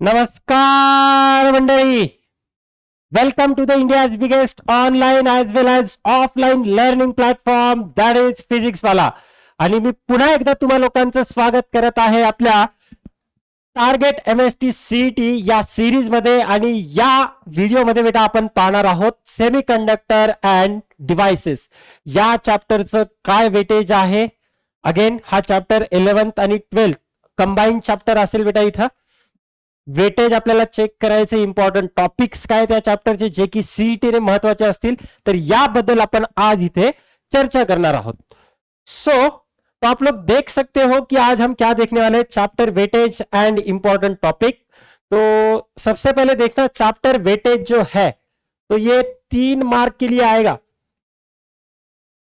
नमस्कार मंडळी, welcome to the India's biggest online as well as offline learning platform that is physics वाला. आणि मी पुन्हा एकदा तुम्हा लोकांचं स्वागत करत आहे आपल्या टार्गेट MST CET या सिरीज मध्ये. आणि या व्हिडिओमध्ये बेटा आपण पाहणार आहोत सेमी कंडक्टर अँड डिव्हाइसेस या चॅप्टरचं काय वेटेज आहे. अगेन हा चॅप्टर 11th आणि 12th कंबाईन चॅप्टर असेल बेटा. इथं वेटेज आपल्याला चेक करायचे, इम्पॉर्टंट टॉपिक्स काय त्या चॅप्टरचे जे की सीईटी ने महत्वाचे असतील, तर याबद्दल आपण आज इथे चर्चा करणार आहोत. सो तो आप लोग देख सकते हो कि आज हम क्या देखने वाले हैं, chapter weightage and important topic. तो सबसे पहले देखना चैप्टर वेटेज जो है तो ये 3 मार्क के लिए आएगा,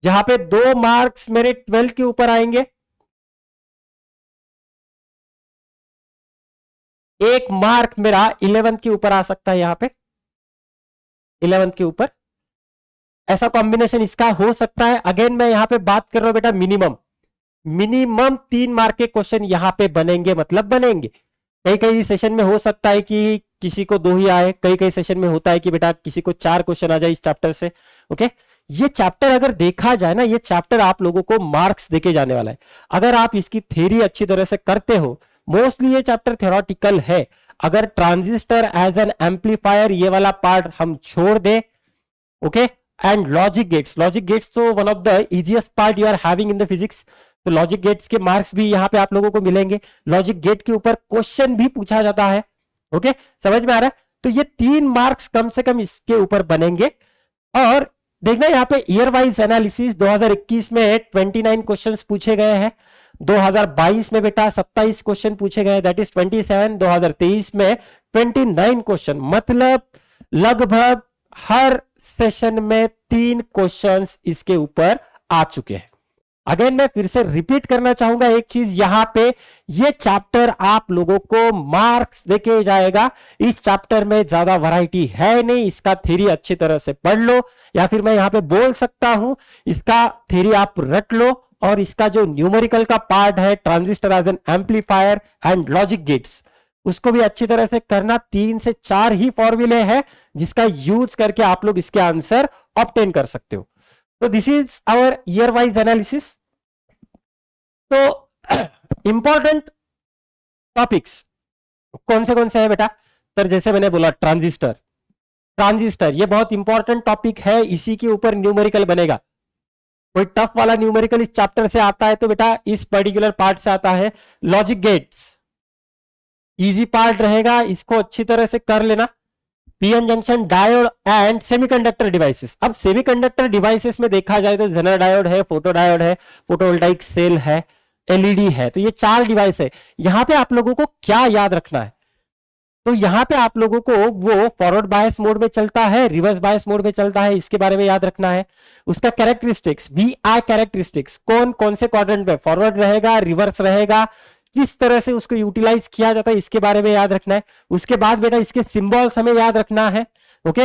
जहां पे 2 मार्क्स मेरे 12 के ऊपर आएंगे, 1 मार्क मेरा 11th के ऊपर आ सकता है. यहां पे 11th के ऊपर ऐसा कॉम्बिनेशन इसका हो सकता है. अगेन मैं यहां पे बात कर रहा हूं बेटा मिनिमम 3 मार्क के क्वेश्चन यहां पे बनेंगे, मतलब बनेंगे. कई कई सेशन में हो सकता है कि किसी को 2 ही आए, कई कई सेशन में होता है कि बेटा किसी को 4 क्वेश्चन आ जाए इस चैप्टर से. ओके, ये चैप्टर अगर देखा जाए ना, ये चैप्टर आप लोगों को मार्क्स देके जाने वाला है. अगर आप इसकी थ्योरी अच्छी तरह से करते हो, मोस्टली ये चैप्टर थ्योरेटिकल है. अगर ट्रांजिस्टर एज एन एम्पलीफायर ये वाला पार्ट हम छोड़ दे, ओके, एंड लॉजिक गेट्स तो one of the easiest part you are having in the physics. तो लॉजिक गेट्स के मार्क्स भी यहां पे आप लोगों को मिलेंगे. लॉजिक गेट के ऊपर क्वेश्चन भी पूछा जाता है. ओके, समझ में आ रहा है. तो ये 3 मार्क्स कम से कम इसके ऊपर बनेंगे. और देखना यहाँ पे ईयर वाइज एनालिसिस 2021 में 29 क्वेश्चंस पूछे गए हैं, 2022 में बेटा 27 क्वेश्चन पूछे गए, दैट इज 27. 2023 में 29 क्वेश्चन, मतलब लगभग हर सेशन में 3 क्वेश्चंस इसके ऊपर आ चुके हैं. अगेन मैं फिर से रिपीट करना चाहूंगा एक चीज, यहां पे ये चैप्टर आप लोगों को मार्क्स देके जाएगा. इस चैप्टर में ज्यादा वैरायटी है नहीं, इसका थ्योरी अच्छी तरह से पढ़ लो, या फिर मैं यहां पे बोल सकता हूं इसका थ्योरी आप रट लो, और इसका जो न्यूमेरिकल का पार्ट है, transistor as an amplifier and logic gates, उसको भी अच्छी तरह से करना. 3 से 4 ही फॉर्मूले हैं जिसका यूज करके आप लोग इसके आंसर ऑब्टेन कर सकते हो. तो this is our year wise analysis. तो इंपॉर्टेंट टॉपिक्स कौन से हैं बेटा, तो जैसे मैंने बोला ट्रांजिस्टर ये बहुत इंपॉर्टेंट टॉपिक है, इसी के ऊपर न्यूमेरिकल बनेगा. कोई टफ वाला न्यूमेरिकल इस चैप्टर से आता है तो बेटा इस पर्टिकुलर पार्ट से आता है. लॉजिक गेट्स इजी पार्ट रहेगा, इसको अच्छी तरह से कर लेना. PN junction diode and semiconductor devices. अब सेमीकंडक्टर डिवाइसेस में देखा जाए तो जेनर डायोड है, फोटो डायोड है, फोटोवोल्टाइक सेल है, एलईडी है. तो ये 4 डिवाइस है. यहां पे आप लोगों को क्या याद रखना है, तो यहां पे आप लोगों को वो फॉरवर्ड बायस मोड में चलता है, रिवर्स बायस मोड में चलता है, इसके बारे में याद रखना है. उसका कैरेक्टरिस्टिक्स, VI कैरेक्टरिस्टिक्स, कौन से क्वाड्रेंट में फॉरवर्ड रहेगा, रिवर्स रहेगा, किस तरह से उसको यूटिलाइज किया जाता है, इसके बारे में याद रखना है. उसके बाद बेटा इसके सिंबल्स हमें याद रखना है. ओके,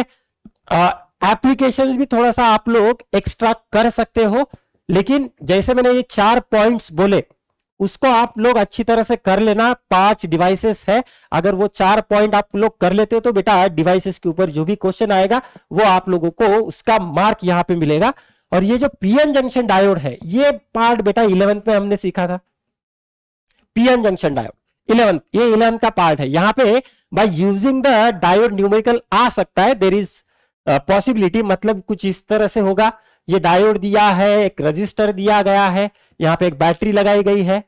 एप्लीकेशंस भी थोड़ा सा आप लोग एक्स्ट्रा कर सकते हो, लेकिन जैसे मैंने ये 4 पॉइंट्स बोले उसको आप लोग अच्छी तरह से कर लेना. 5 डिवाइसेस है, अगर वो 4 पॉइंट आप लोग कर लेते हो तो बेटा डिवाइसेस के ऊपर जो भी क्वेश्चन आएगा वो आप लोगों को उसका मार्क यहां पे मिलेगा. और ये जो पीएन जंक्शन डायोड है, ये पार्ट बेटा 11th में हमने सीखा था. पीएन जंक्शन डायोड 11th का पार्ट है. यहां पे by using the diode numerical आ सकता है, देयर इज पॉसिबिलिटी, मतलब कुछ इस तरह से होगा. ये डायोड दिया है, एक रजिस्टर दिया गया है, यहाँ पे एक बैटरी लगाई गई है.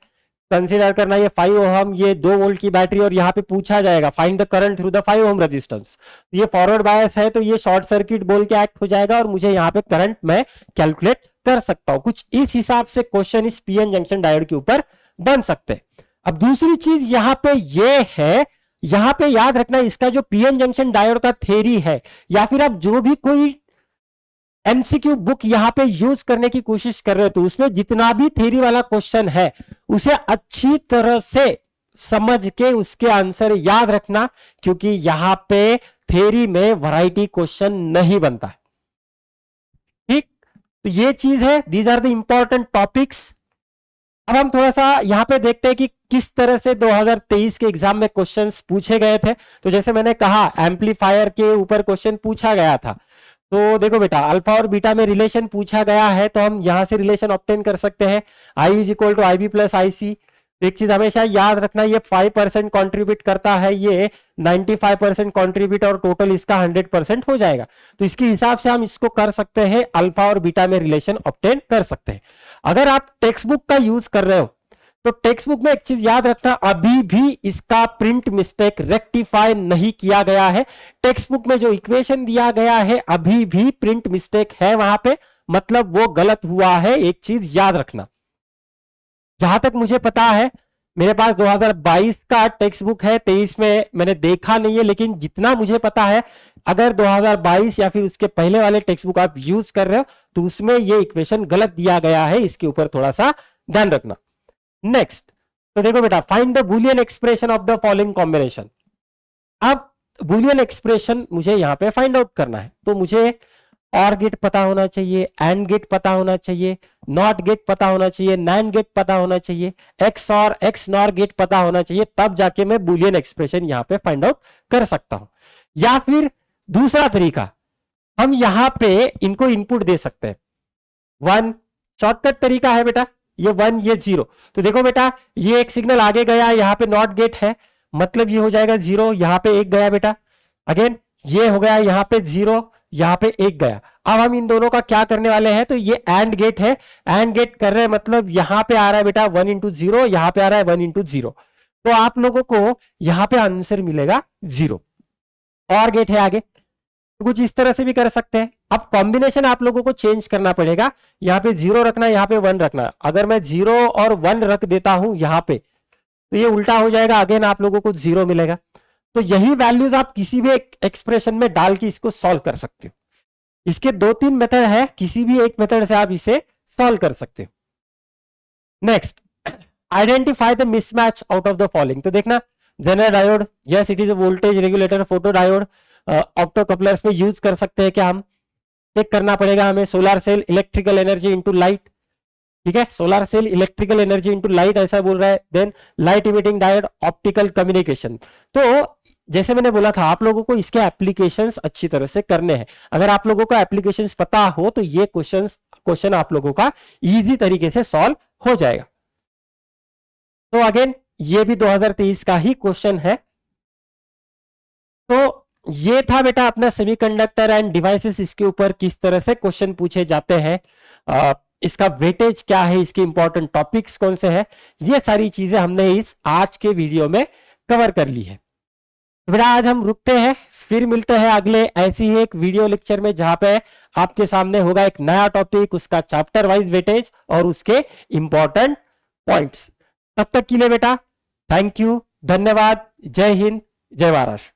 कंसीडर करना ये 5 ओहम, ये 2 वोल्ट की बैटरी, और यहाँ पे पूछा जाएगा find the current through the 5 ohm resistance. ये फॉरवर्ड बायस है तो ये शॉर्ट सर्किट बोल के एक्ट हो जाएगा, और मुझे यहाँ पे करंट मैं कैलकुलेट कर सकता हूं. कुछ इस हिसाब से क्वेश्चन इस पीएन जंक्शन डायोड के ऊपर बन सकते हैं. अब दूसरी चीज यहां पे ये है, यहां पे याद रखना इसका जो पीएन जंक्शन डायोड का थ्योरी है, या फिर आप जो भी कोई एमसीक्यू बुक यहां पे यूज करने की कोशिश कर रहे हो, तो उसमें जितना भी थ्योरी वाला क्वेश्चन है उसे अच्छी तरह से समझ के उसके आंसर याद रखना, क्योंकि यहां पे थ्योरी में वैरायटी क्वेश्चन नहीं बनता है. ठीक, तो ये चीज है. These are the important topics. अब हम थोड़ा सा यहाँ पे देखते हैं कि किस तरह से 2023 के एग्जाम में क्वेश्चंस पूछे गए थे। तो जैसे मैंने कहा एम्पलीफायर के ऊपर क्वेश्चन पूछा गया था। तो देखो बेटा अल्फा और बीटा में रिलेशन पूछा गया है, तो हम यहां से रिलेशन ऑब्टेन कर सकते हैं। I is equal to I B plus I C. एक चीज हमेशा याद रखना, ये 5% कॉन्ट्रीब्यूट करता है, ये 95% कॉन्ट्रीब्यूट और टोटल इसका 100% हो जाएगा। तो इसके हिसाब से हम इसको कर सकते हैं, अल्फा और बीटा में रिलेशन ऑब्टेन कर सकते हैं। अगर आप टेक्स्ट बुक का यूज कर रहे हो तो टेक्स्ट बुक में एक चीज याद रखना, अभी भी इसका प्रिंट मिस्टेक रेक्टिफाई नहीं किया गया है। टेक्स्ट बुक में जो इक्वेशन दिया गया है अभी भी प्रिंट मिस्टेक है वहां पे, मतलब वो गलत हुआ है। एक चीज याद रखना, जहां तक मुझे पता है मेरे पास 2022 का टेक्स्ट बुक है, 23 में मैंने देखा नहीं है, लेकिन जितना मुझे पता है अगर 2022 या फिर उसके पहले वाले टेक्स्ट बुक आप यूज कर रहे हो तो उसमें ये इक्वेशन गलत दिया गया है। इसके ऊपर थोड़ा सा ध्यान रखना। नेक्स्ट, तो देखो बेटा, find the Boolean expression of the following combination. अब बूलियन एक्सप्रेशन मुझे यहां पे फाइंड आउट करना है, तो मुझे और गेट पता होना चाहिए, एंड गेट पता होना चाहिए, नॉट गेट पता होना चाहिए, नैंड गेट पता होना चाहिए, एक्स और एक्स नॉर गेट पता होना चाहिए, तब जाके मैं बूलियन एक्सप्रेशन यहां पे फाइंड आउट कर सकता हूं। या फिर दूसरा तरीका, हम यहां पे इनको इनपुट दे सकते हैं। 1 शॉर्टकट तरीका है बेटा, ये 1 ये 0। तो देखो बेटा ये एक सिग्नल आगे गया, यहां पे नॉट गेट है, मतलब ये हो जाएगा 0, यहां पे 1 गया बेटा। अगेन ये हो गया, यहां पे 0, यहां पे 1 गया। अब हम इन दोनों का क्या करने वाले हैं, तो ये एंड गेट है, एंड गेट कर रहे हैं, मतलब यहां पे आ रहा है बेटा 1 इंटू 0, यहां पे आ रहा है 1 इंटू 0। तो आप लोगों को यहां पे आंसर मिलेगा 0। और गेट है आगे, तो कुछ इस तरह से भी कर सकते हैं। अब कॉम्बिनेशन आप लोगों को चेंज करना पड़ेगा, यहां पे 0 रखना, यहां पे 1 रखना। अगर मैं 0 और 1 रख देता हूं यहां पे तो ये उल्टा हो जाएगा, अगेन आप लोगों को 0 मिलेगा। तो यही वैल्यूज आप किसी भी एक एक्सप्रेशन में डाल के इसको सॉल्व कर सकते हो। इसके 2-3 मेथड है, किसी भी एक मेथड से आप इसे सॉल्व कर सकते हो। Next, identify the mismatch out of the following. तो देखना, Zener diode, yes it is a voltage regulator, photo diode, opto couplers में यूज कर सकते हैं क्या हम, चेक करना पड़ेगा हमें। Solar cell electrical energy into light, ठीक है, solar cell electrical energy into light ऐसा बोल रहा है। Then light emitting diode, optical communication. तो जैसे मैंने बोला था आप लोगों को इसके एप्लीकेशंस अच्छी तरह से करने हैं। अगर आप लोगों को एप्लीकेशंस पता हो तो ये क्वेश्चन आप लोगों का इजी तरीके से सॉल्व हो जाएगा। तो अगेन ये भी 2023 का ही क्वेश्चन है। तो ये था बेटा अपना सेमीकंडक्टर एंड डिवाइसेस, इसके ऊपर किस तरह से क्वेश्चन पूछे जाते हैं, इसका वेटेज क्या है, इसके इंपॉर्टेंट टॉपिक्स कौन से हैं, ये सारी चीजें हमने इस आज के वीडियो में कवर कर ली है। बेटा आज हम रुकते हैं, फिर मिलते हैं अगले ऐसी ही एक वीडियो लेक्चर में, जहां पे आपके सामने होगा एक नया टॉपिक, उसका चैप्टर वाइज वेटेज और उसके इंपॉर्टेंट पॉइंट्स। तब तक के लिए बेटा थैंक यू, धन्यवाद, जय हिंद, जय महाराष्ट्र।